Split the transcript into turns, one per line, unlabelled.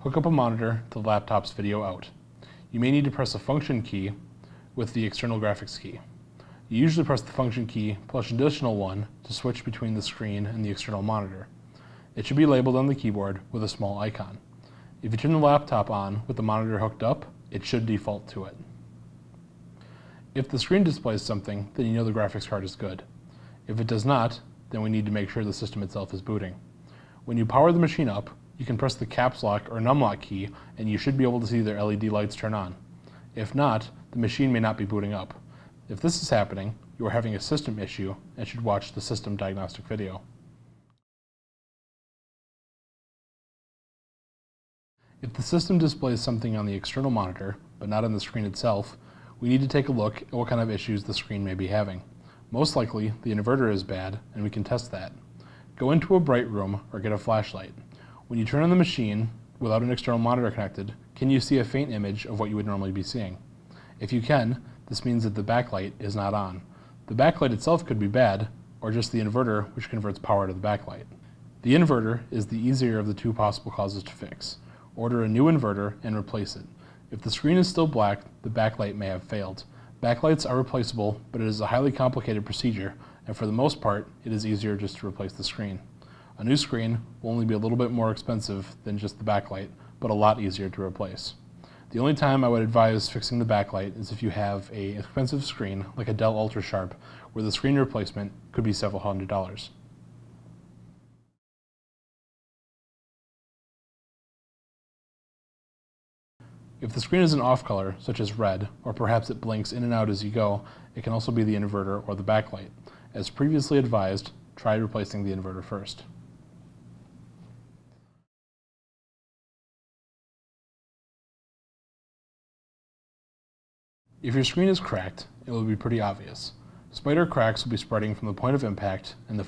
Hook up a monitor to the laptop's video out. You may need to press a function key with the external graphics key. You usually press the function key plus an additional one to switch between the screen and the external monitor. It should be labeled on the keyboard with a small icon. If you turn the laptop on with the monitor hooked up, it should default to it. If the screen displays something, then you know the graphics card is good. If it does not, then we need to make sure the system itself is booting. When you power the machine up, you can press the caps lock or numlock key and you should be able to see their LED lights turn on. If not, the machine may not be booting up. If this is happening, you are having a system issue and should watch the system diagnostic video. If the system displays something on the external monitor, but not on the screen itself, we need to take a look at what kind of issues the screen may be having. Most likely, the inverter is bad, and we can test that. Go into a bright room or get a flashlight. When you turn on the machine without an external monitor connected, can you see a faint image of what you would normally be seeing? If you can, this means that the backlight is not on. The backlight itself could be bad, or just the inverter, which converts power to the backlight. The inverter is the easier of the two possible causes to fix. Order a new inverter and replace it. If the screen is still black, the backlight may have failed. Backlights are replaceable, but it is a highly complicated procedure, and for the most part, it is easier just to replace the screen. A new screen will only be a little bit more expensive than just the backlight, but a lot easier to replace. The only time I would advise fixing the backlight is if you have an expensive screen, like a Dell UltraSharp, where the screen replacement could be several $100s. If the screen is an off color, such as red, or perhaps it blinks in and out as you go, it can also be the inverter or the backlight. As previously advised, try replacing the inverter first. If your screen is cracked, it will be pretty obvious. Spider cracks will be spreading from the point of impact, and the